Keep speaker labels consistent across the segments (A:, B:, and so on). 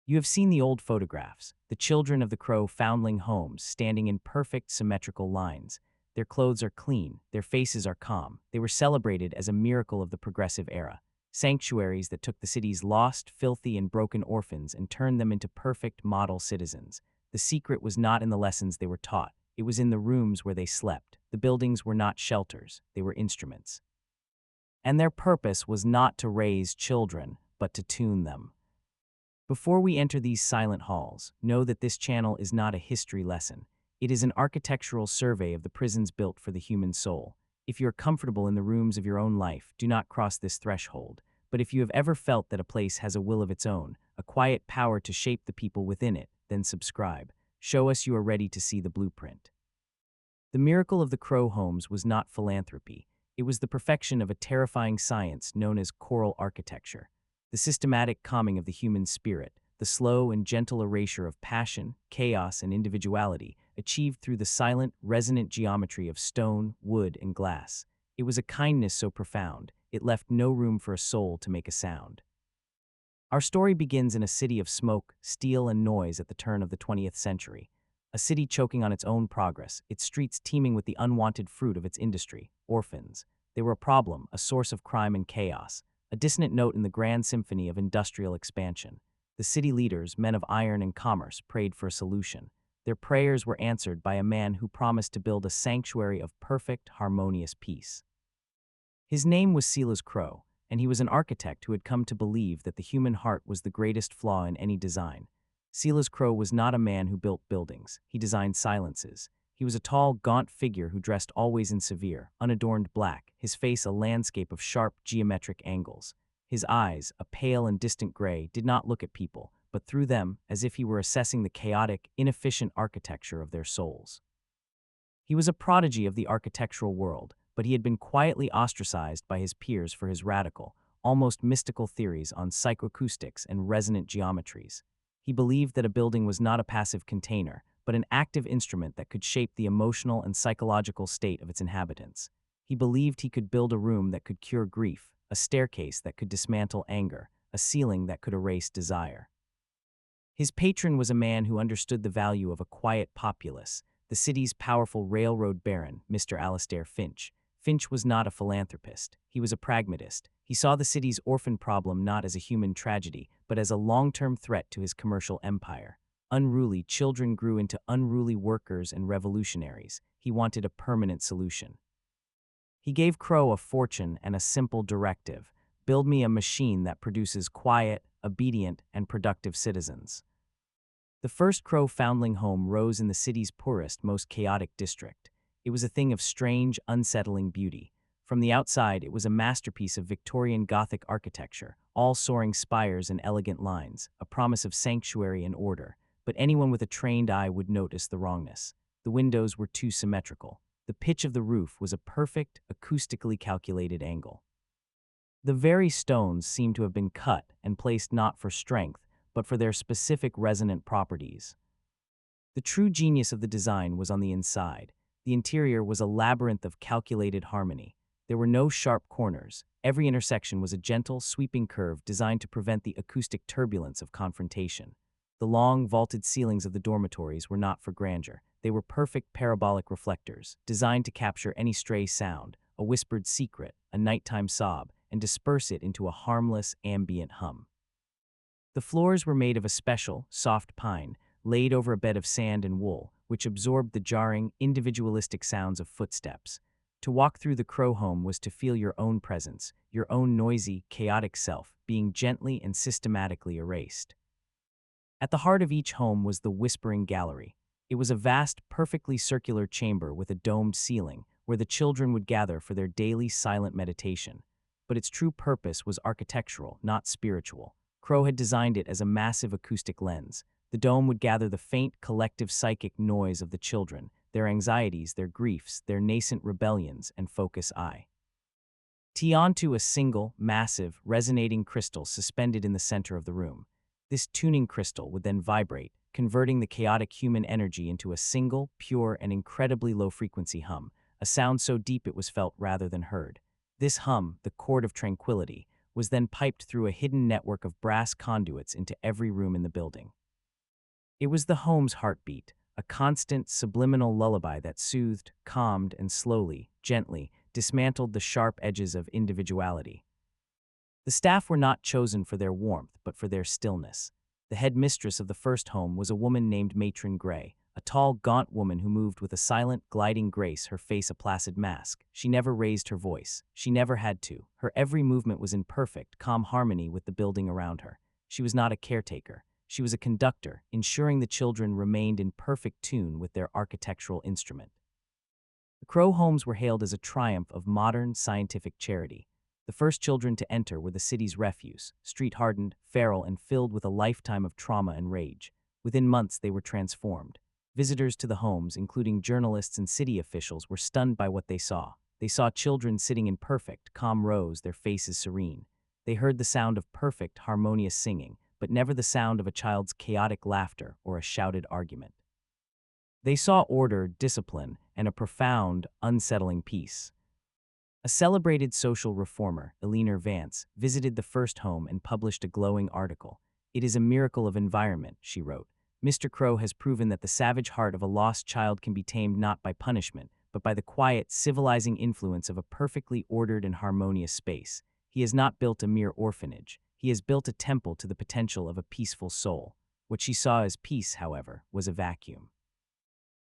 A: You have seen the old photographs, the children of the Crowe Foundling Homes standing in perfect symmetrical lines. Their clothes are clean, their faces are calm. They were celebrated as a miracle of the progressive era. Sanctuaries that took the city's lost, filthy, and broken orphans and turned them into perfect model citizens. The secret was not in the lessons they were taught. It was in the rooms where they slept. The buildings were not shelters, they were instruments. And their purpose was not to raise children, but to tune them. Before we enter these silent halls, know that this channel is not a history lesson. It is an architectural survey of the prisons built for the human soul. If you're comfortable in the rooms of your own life, do not cross this threshold. But if you have ever felt that a place has a will of its own, a quiet power to shape the people within it, then subscribe. Show us you are ready to see the blueprint. The miracle of the Crowe homes was not philanthropy. It was the perfection of a terrifying science known as choral architecture. The systematic calming of the human spirit, the slow and gentle erasure of passion, chaos, and individuality, achieved through the silent, resonant geometry of stone, wood, and glass. It was a kindness so profound, it left no room for a soul to make a sound. Our story begins in a city of smoke, steel, and noise at the turn of the 20th century. A city choking on its own progress, its streets teeming with the unwanted fruit of its industry, orphans. They were a problem, a source of crime and chaos, a dissonant note in the grand symphony of industrial expansion. The city leaders, men of iron and commerce, prayed for a solution. Their prayers were answered by a man who promised to build a sanctuary of perfect, harmonious peace. His name was Silas Crowe, and he was an architect who had come to believe that the human heart was the greatest flaw in any design. Silas Crowe was not a man who built buildings. He designed silences. He was a tall, gaunt figure who dressed always in severe, unadorned black, his face a landscape of sharp, geometric angles. His eyes, a pale and distant gray, did not look at people, but through them, as if he were assessing the chaotic, inefficient architecture of their souls. He was a prodigy of the architectural world, but he had been quietly ostracized by his peers for his radical, almost mystical theories on psycho-acoustics and resonant geometries. He believed that a building was not a passive container, but an active instrument that could shape the emotional and psychological state of its inhabitants. He believed he could build a room that could cure grief, a staircase that could dismantle anger, a ceiling that could erase desire. His patron was a man who understood the value of a quiet populace, the city's powerful railroad baron, Mr. Alastair Finch. Finch was not a philanthropist. He was a pragmatist. He saw the city's orphan problem not as a human tragedy, but as a long-term threat to his commercial empire. Unruly children grew into unruly workers and revolutionaries. He wanted a permanent solution. He gave Crowe a fortune and a simple directive: build me a machine that produces quiet, obedient, and productive citizens. The first Crowe Foundling home rose in the city's poorest, most chaotic district. It was a thing of strange, unsettling beauty. From the outside, it was a masterpiece of Victorian Gothic architecture, all soaring spires and elegant lines, a promise of sanctuary and order. But anyone with a trained eye would notice the wrongness. The windows were too symmetrical. The pitch of the roof was a perfect, acoustically calculated angle. The very stones seemed to have been cut and placed not for strength, but for their specific resonant properties. The true genius of the design was on the inside. The interior was a labyrinth of calculated harmony. There were no sharp corners. Every intersection was a gentle, sweeping curve designed to prevent the acoustic turbulence of confrontation. The long, vaulted ceilings of the dormitories were not for grandeur. They were perfect parabolic reflectors, designed to capture any stray sound, a whispered secret, a nighttime sob, and disperse it into a harmless, ambient hum. The floors were made of a special, soft pine, laid over a bed of sand and wool, which absorbed the jarring, individualistic sounds of footsteps. To walk through the Crowe home was to feel your own presence, your own noisy, chaotic self, being gently and systematically erased. At the heart of each home was the Whispering Gallery. It was a vast, perfectly circular chamber with a domed ceiling, where the children would gather for their daily silent meditation. But its true purpose was architectural, not spiritual. Crowe had designed it as a massive acoustic lens. The dome would gather the faint, collective psychic noise of the children, their anxieties, their griefs, their nascent rebellions, and focus eye. Onto a single, massive, resonating crystal suspended in the center of the room. This tuning crystal would then vibrate, converting the chaotic human energy into a single, pure, and incredibly low-frequency hum, a sound so deep it was felt rather than heard. This hum, the Chord of Tranquility, was then piped through a hidden network of brass conduits into every room in the building. It was the home's heartbeat, a constant, subliminal lullaby that soothed, calmed, and slowly, gently, dismantled the sharp edges of individuality. The staff were not chosen for their warmth, but for their stillness. The head mistress of the first home was a woman named Matron Gray, a tall, gaunt woman who moved with a silent, gliding grace, her face a placid mask. She never raised her voice. She never had to. Her every movement was in perfect, calm harmony with the building around her. She was not a caretaker. She was a conductor, ensuring the children remained in perfect tune with their architectural instrument. The Crowe homes were hailed as a triumph of modern, scientific charity. The first children to enter were the city's refuse, street-hardened, feral, and filled with a lifetime of trauma and rage. Within months, they were transformed. Visitors to the homes, including journalists and city officials, were stunned by what they saw. They saw children sitting in perfect, calm rows, their faces serene. They heard the sound of perfect, harmonious singing, but never the sound of a child's chaotic laughter or a shouted argument. They saw order, discipline, and a profound, unsettling peace. A celebrated social reformer, Eleanor Vance, visited the first home and published a glowing article. "It is a miracle of environment," she wrote. "Mr. Crowe has proven that the savage heart of a lost child can be tamed not by punishment, but by the quiet, civilizing influence of a perfectly ordered and harmonious space. He has not built a mere orphanage. He has built a temple to the potential of a peaceful soul." What she saw as peace, however, was a vacuum.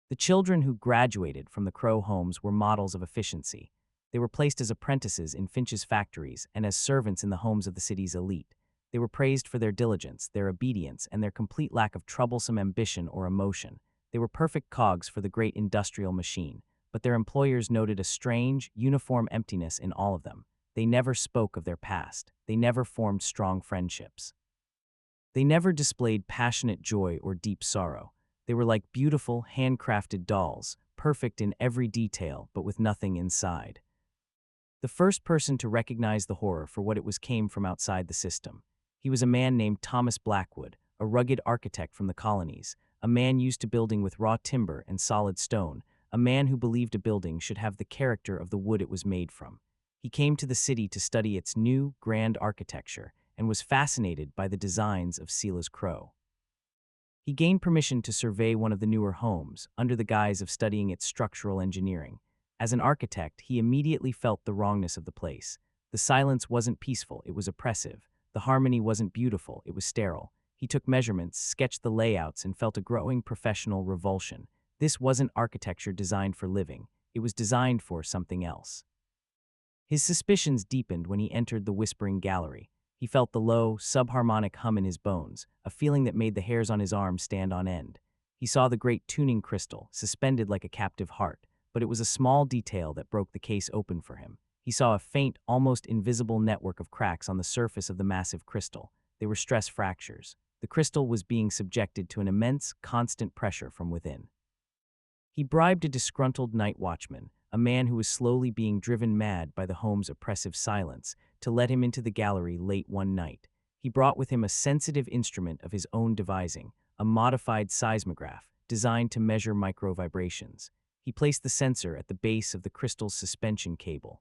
A: The children who graduated from the Crowe homes were models of efficiency. They were placed as apprentices in Finch's factories and as servants in the homes of the city's elite. They were praised for their diligence, their obedience, and their complete lack of troublesome ambition or emotion. They were perfect cogs for the great industrial machine, but their employers noted a strange, uniform emptiness in all of them. They never spoke of their past. They never formed strong friendships. They never displayed passionate joy or deep sorrow. They were like beautiful, handcrafted dolls, perfect in every detail, but with nothing inside. The first person to recognize the horror for what it was came from outside the system. He was a man named Thomas Blackwood, a rugged architect from the colonies, a man used to building with raw timber and solid stone, a man who believed a building should have the character of the wood it was made from. He came to the city to study its new, grand architecture and was fascinated by the designs of Silas Crowe. He gained permission to survey one of the newer homes, under the guise of studying its structural engineering. As an architect, he immediately felt the wrongness of the place. The silence wasn't peaceful, it was oppressive. The harmony wasn't beautiful, it was sterile. He took measurements, sketched the layouts, and felt a growing professional revulsion. This wasn't architecture designed for living. It was designed for something else. His suspicions deepened when he entered the whispering gallery. He felt the low, subharmonic hum in his bones, a feeling that made the hairs on his arms stand on end. He saw the great tuning crystal, suspended like a captive heart, but it was a small detail that broke the case open for him. He saw a faint, almost invisible network of cracks on the surface of the massive crystal. They were stress fractures. The crystal was being subjected to an immense, constant pressure from within. He bribed a disgruntled night watchman, a man who was slowly being driven mad by the home's oppressive silence, to let him into the gallery late one night. He brought with him a sensitive instrument of his own devising, a modified seismograph designed to measure micro-vibrations. He placed the sensor at the base of the crystal's suspension cable.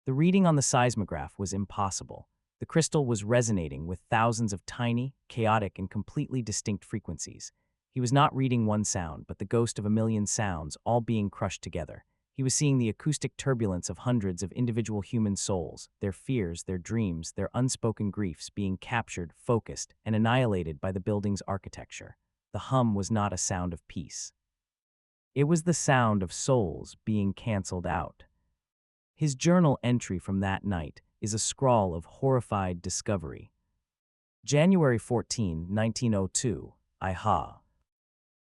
A: The reading on the seismograph was impossible. The crystal was resonating with thousands of tiny, chaotic, and completely distinct frequencies. He was not reading one sound, but the ghost of a million sounds, all being crushed together. He was seeing the acoustic turbulence of hundreds of individual human souls, their fears, their dreams, their unspoken griefs being captured, focused, and annihilated by the building's architecture. The hum was not a sound of peace. It was the sound of souls being canceled out. His journal entry from that night is a scrawl of horrified discovery. January 14, 1902, Iha.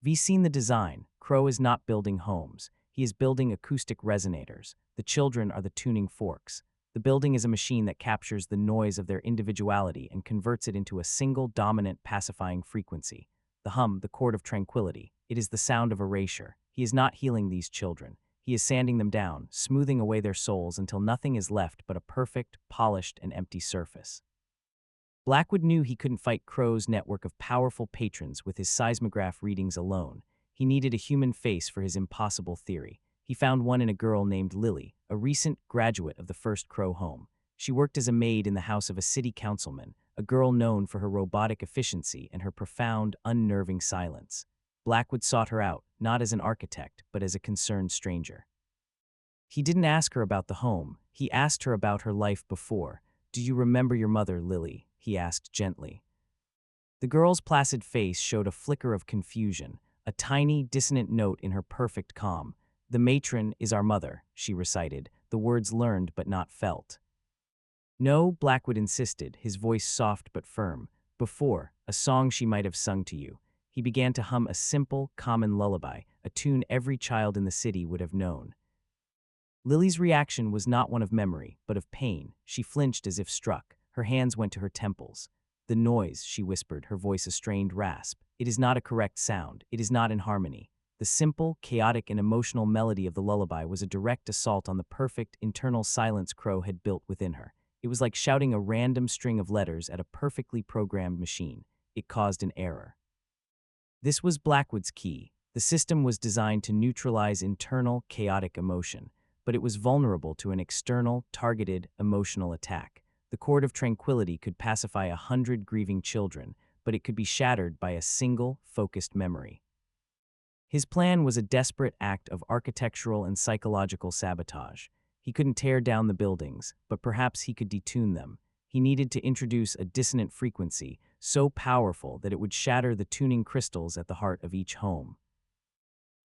A: V seen the design. Crowe is not building homes. He is building acoustic resonators. The children are the tuning forks. The building is a machine that captures the noise of their individuality and converts it into a single dominant pacifying frequency. The hum, the chord of tranquility. It is the sound of erasure. He is not healing these children. He is sanding them down, smoothing away their souls until nothing is left but a perfect, polished, and empty surface. Blackwood knew he couldn't fight Crowe's network of powerful patrons with his seismograph readings alone. He needed a human face for his impossible theory. He found one in a girl named Lily, a recent graduate of the first Crowe home. She worked as a maid in the house of a city councilman, a girl known for her robotic efficiency and her profound, unnerving silence. Blackwood sought her out, not as an architect, but as a concerned stranger. He didn't ask her about the home, he asked her about her life before. "Do you remember your mother, Lily?" he asked gently. The girl's placid face showed a flicker of confusion, a tiny, dissonant note in her perfect calm. "The matron is our mother," she recited, the words learned but not felt. "No," Blackwood insisted, his voice soft but firm. "Before, a song she might have sung to you." He began to hum a simple, common lullaby, a tune every child in the city would have known. Lily's reaction was not one of memory, but of pain. She flinched as if struck. Her hands went to her temples. "The noise," she whispered, her voice a strained rasp. "It is not a correct sound. It is not in harmony." The simple, chaotic, and emotional melody of the lullaby was a direct assault on the perfect, internal silence Crowe had built within her. It was like shouting a random string of letters at a perfectly programmed machine. It caused an error. This was Blackwood's key. The system was designed to neutralize internal, chaotic emotion, but it was vulnerable to an external, targeted, emotional attack. The Chord of Tranquility could pacify 100 grieving children, but it could be shattered by a single, focused memory. His plan was a desperate act of architectural and psychological sabotage. He couldn't tear down the buildings, but perhaps he could detune them. He needed to introduce a dissonant frequency, so powerful that it would shatter the tuning crystals at the heart of each home.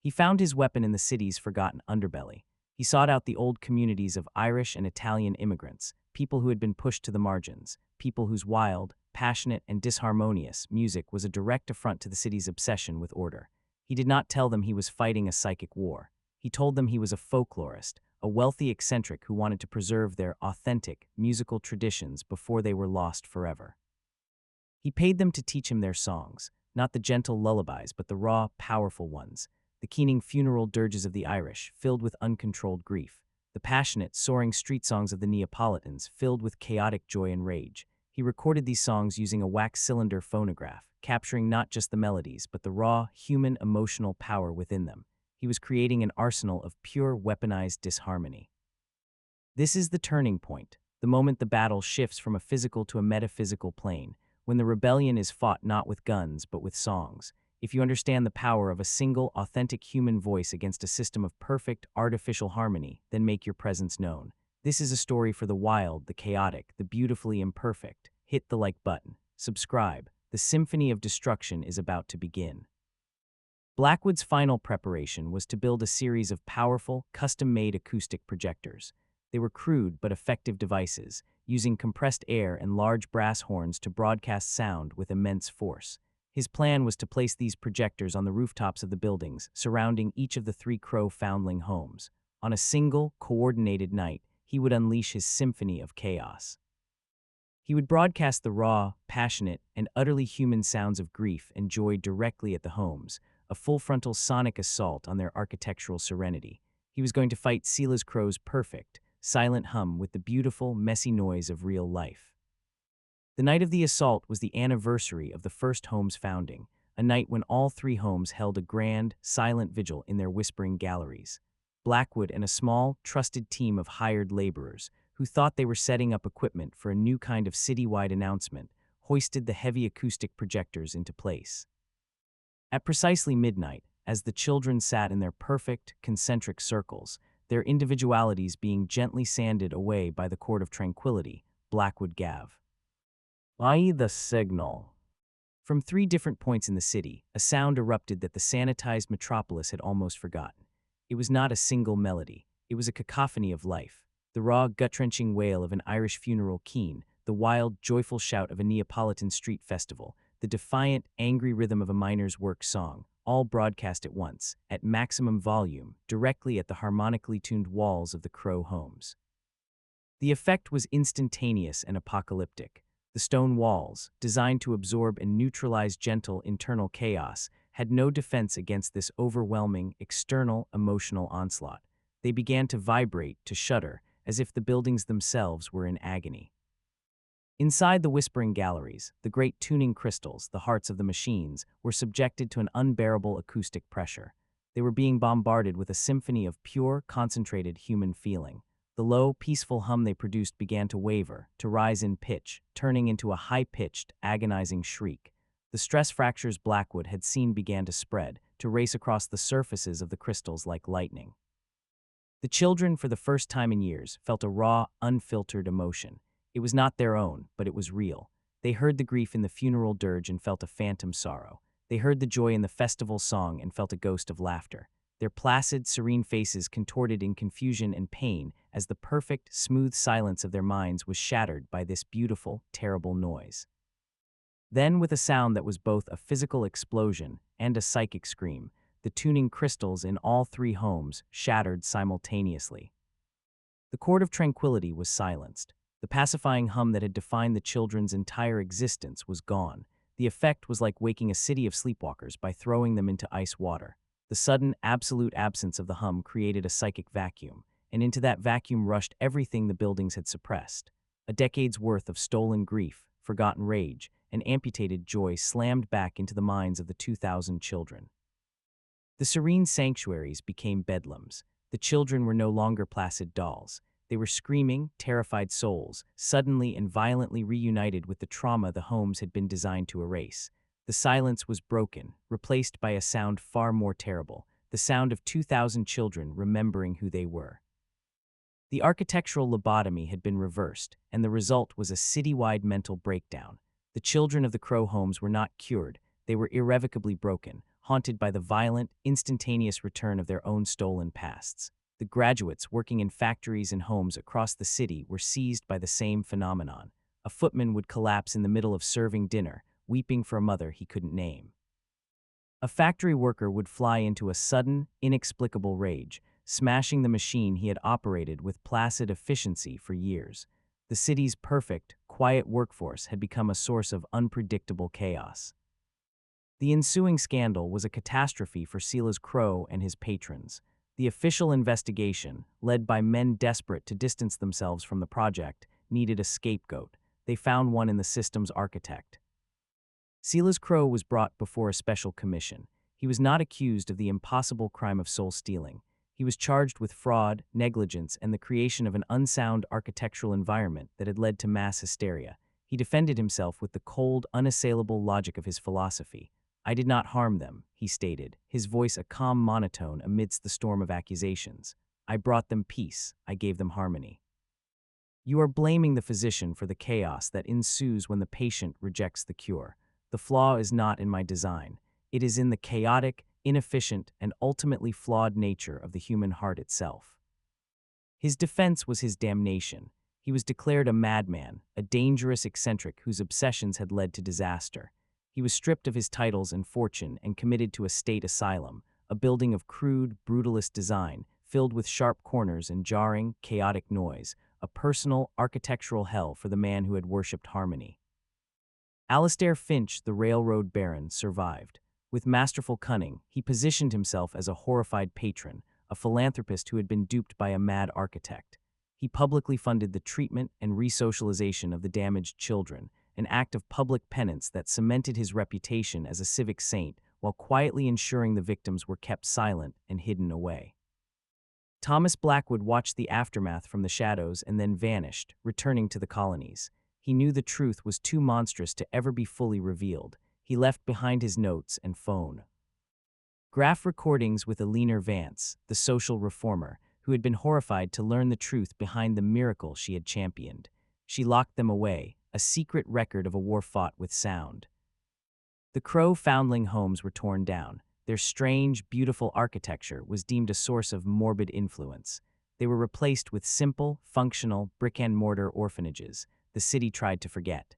A: He found his weapon in the city's forgotten underbelly. He sought out the old communities of Irish and Italian immigrants, people who had been pushed to the margins, people whose wild, passionate, and disharmonious music was a direct affront to the city's obsession with order. He did not tell them he was fighting a psychic war. He told them he was a folklorist, a wealthy eccentric who wanted to preserve their authentic, musical traditions before they were lost forever. He paid them to teach him their songs, not the gentle lullabies, but the raw, powerful ones, the keening funeral dirges of the Irish, filled with uncontrolled grief, the passionate, soaring street songs of the Neapolitans, filled with chaotic joy and rage. He recorded these songs using a wax cylinder phonograph, capturing not just the melodies, but the raw, human, emotional power within them. He was creating an arsenal of pure, weaponized disharmony. This is the turning point, the moment the battle shifts from a physical to a metaphysical plane, when the rebellion is fought not with guns, but with songs. If you understand the power of a single, authentic human voice against a system of perfect, artificial harmony, then make your presence known. This is a story for the wild, the chaotic, the beautifully imperfect. Hit the like button. Subscribe. The symphony of destruction is about to begin. Blackwood's final preparation was to build a series of powerful, custom-made acoustic projectors. They were crude but effective devices, using compressed air and large brass horns to broadcast sound with immense force. His plan was to place these projectors on the rooftops of the buildings surrounding each of the 3 Crowe Foundling homes. On a single, coordinated night, he would unleash his symphony of chaos. He would broadcast the raw, passionate, and utterly human sounds of grief and joy directly at the homes, a full-frontal sonic assault on their architectural serenity. He was going to fight Silas Crowe's perfect, silent hum with the beautiful, messy noise of real life. The night of the assault was the anniversary of the first home's founding, a night when all 3 homes held a grand, silent vigil in their whispering galleries. Blackwood and a small, trusted team of hired laborers, who thought they were setting up equipment for a new kind of citywide announcement, hoisted the heavy acoustic projectors into place. At precisely midnight, as the children sat in their perfect, concentric circles, their individualities being gently sanded away by the Chord of Tranquility, Blackwood gave the signal. From 3 different points in the city, a sound erupted that the sanitized metropolis had almost forgotten. It was not a single melody. It was a cacophony of life. The raw, gut-wrenching wail of an Irish funeral keen, the wild, joyful shout of a Neapolitan street festival, the defiant, angry rhythm of a miner's work song, all broadcast at once, at maximum volume, directly at the harmonically tuned walls of the Crowe homes. The effect was instantaneous and apocalyptic. The stone walls, designed to absorb and neutralize gentle internal chaos, had no defense against this overwhelming, external, emotional onslaught. They began to vibrate, to shudder, as if the buildings themselves were in agony. Inside the whispering galleries, the great tuning crystals, the hearts of the machines, were subjected to an unbearable acoustic pressure. They were being bombarded with a symphony of pure, concentrated human feeling. The low, peaceful hum they produced began to waver, to rise in pitch, turning into a high-pitched, agonizing shriek. The stress fractures Blackwood had seen began to spread, to race across the surfaces of the crystals like lightning. The children, for the first time in years, felt a raw, unfiltered emotion. It was not their own, but it was real. They heard the grief in the funeral dirge and felt a phantom sorrow. They heard the joy in the festival song and felt a ghost of laughter. Their placid, serene faces contorted in confusion and pain as the perfect, smooth silence of their minds was shattered by this beautiful, terrible noise. Then, with a sound that was both a physical explosion and a psychic scream, the tuning crystals in all three homes shattered simultaneously. The Chord of Tranquility was silenced. The pacifying hum that had defined the children's entire existence was gone. The effect was like waking a city of sleepwalkers by throwing them into ice water. The sudden, absolute absence of the hum created a psychic vacuum, and into that vacuum rushed everything the buildings had suppressed. A decade's worth of stolen grief, forgotten rage, and amputated joy slammed back into the minds of the 2,000 children. The serene sanctuaries became bedlams. The children were no longer placid dolls. They were screaming, terrified souls, suddenly and violently reunited with the trauma the homes had been designed to erase. The silence was broken, replaced by a sound far more terrible, the sound of 2,000 children remembering who they were. The architectural lobotomy had been reversed, and the result was a citywide mental breakdown. The children of the Crowe homes were not cured, they were irrevocably broken, haunted by the violent, instantaneous return of their own stolen pasts. The graduates working in factories and homes across the city were seized by the same phenomenon. A footman would collapse in the middle of serving dinner, weeping for a mother he couldn't name. A factory worker would fly into a sudden, inexplicable rage, smashing the machine he had operated with placid efficiency for years. The city's perfect, quiet workforce had become a source of unpredictable chaos. The ensuing scandal was a catastrophe for Silas Crowe and his patrons. The official investigation, led by men desperate to distance themselves from the project, needed a scapegoat. They found one in the system's architect. Silas Crowe was brought before a special commission. He was not accused of the impossible crime of soul stealing. He was charged with fraud, negligence, and the creation of an unsound architectural environment that had led to mass hysteria. He defended himself with the cold, unassailable logic of his philosophy. "I did not harm them," he stated, his voice a calm monotone amidst the storm of accusations. "I brought them peace. I gave them harmony." "You are blaming the physician for the chaos that ensues when the patient rejects the cure. The flaw is not in my design. It is in the chaotic, inefficient, and ultimately flawed nature of the human heart itself." His defense was his damnation. He was declared a madman, a dangerous eccentric whose obsessions had led to disaster. He was stripped of his titles and fortune and committed to a state asylum, a building of crude, brutalist design, filled with sharp corners and jarring, chaotic noise, a personal, architectural hell for the man who had worshipped harmony. Alastair Finch, the railroad baron, survived. With masterful cunning, he positioned himself as a horrified patron, a philanthropist who had been duped by a mad architect. He publicly funded the treatment and resocialization of the damaged children, an act of public penance that cemented his reputation as a civic saint while quietly ensuring the victims were kept silent and hidden away. Thomas Blackwood watched the aftermath from the shadows and then vanished, returning to the colonies. He knew the truth was too monstrous to ever be fully revealed. He left behind his notes and phone. Graph recordings with Eleanor Vance, the social reformer, who had been horrified to learn the truth behind the miracle she had championed. She locked them away, a secret record of a war fought with sound. The Crowe Foundling Homes were torn down. Their strange, beautiful architecture was deemed a source of morbid influence. They were replaced with simple, functional, brick-and-mortar orphanages the city tried to forget.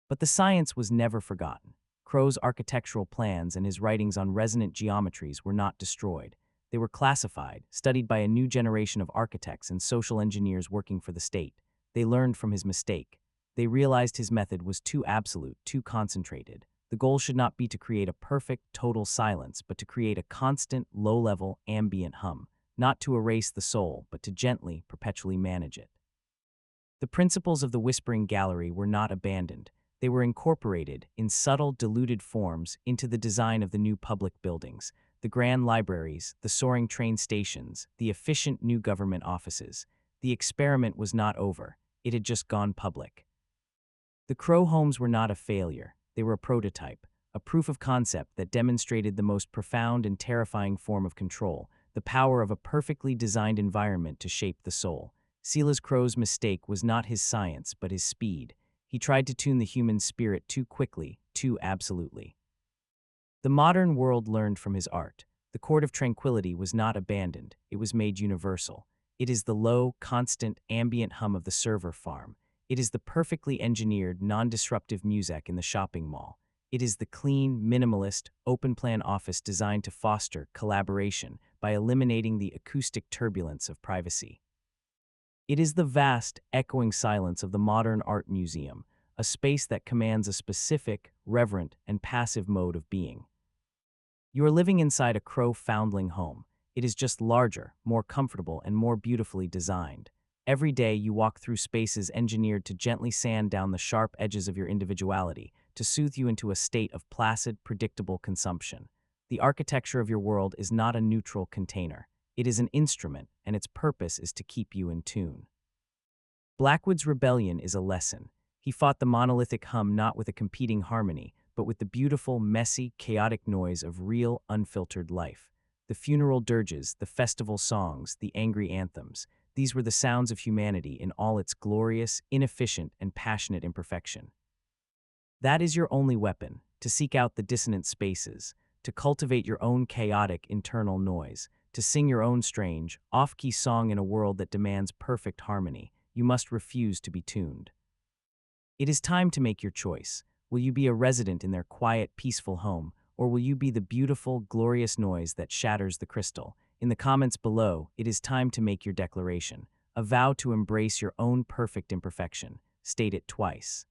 A: But the science was never forgotten. Crowe's architectural plans and his writings on resonant geometries were not destroyed. They were classified, studied by a new generation of architects and social engineers working for the state. They learned from his mistake. They realized his method was too absolute, too concentrated. The goal should not be to create a perfect, total silence, but to create a constant, low-level, ambient hum, not to erase the soul, but to gently, perpetually manage it. The principles of the Whispering Gallery were not abandoned. They were incorporated, in subtle, diluted forms, into the design of the new public buildings, the grand libraries, the soaring train stations, the efficient new government offices. The experiment was not over. It had just gone public. The Crowe homes were not a failure. They were a prototype, a proof of concept that demonstrated the most profound and terrifying form of control, the power of a perfectly designed environment to shape the soul. Silas Crowe's mistake was not his science, but his speed. He tried to tune the human spirit too quickly, too absolutely. The modern world learned from his art. The Chord of Tranquility was not abandoned, it was made universal. It is the low, constant, ambient hum of the server farm. It is the perfectly engineered, non-disruptive music in the shopping mall. It is the clean, minimalist, open-plan office designed to foster collaboration by eliminating the acoustic turbulence of privacy. It is the vast, echoing silence of the modern art museum, a space that commands a specific, reverent, and passive mode of being. You are living inside a Crowe Foundling home. It is just larger, more comfortable, and more beautifully designed. Every day you walk through spaces engineered to gently sand down the sharp edges of your individuality, to soothe you into a state of placid, predictable consumption. The architecture of your world is not a neutral container. It is an instrument, and its purpose is to keep you in tune. Blackwood's rebellion is a lesson. He fought the monolithic hum not with a competing harmony, but with the beautiful, messy, chaotic noise of real, unfiltered life. The funeral dirges, the festival songs, the angry anthems. These were the sounds of humanity in all its glorious, inefficient, and passionate imperfection. That is your only weapon, to seek out the dissonant spaces, to cultivate your own chaotic internal noise, to sing your own strange, off-key song in a world that demands perfect harmony. You must refuse to be tuned. It is time to make your choice. Will you be a resident in their quiet, peaceful home, or will you be the beautiful, glorious noise that shatters the crystal? In the comments below, it is time to make your declaration, a vow to embrace your own perfect imperfection. State it twice.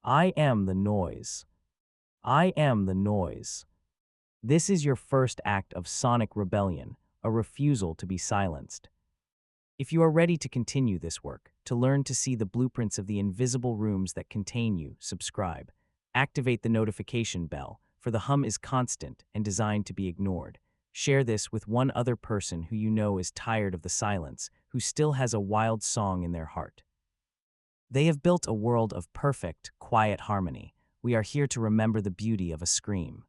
A: I am the noise. I am the noise. This is your first act of sonic rebellion, a refusal to be silenced. If you are ready to continue this work, to learn to see the blueprints of the invisible rooms that contain you, subscribe. Activate the notification bell, for the hum is constant and designed to be ignored. Share this with one other person who you know is tired of the silence, who still has a wild song in their heart. They have built a world of perfect, quiet harmony. We are here to remember the beauty of a scream.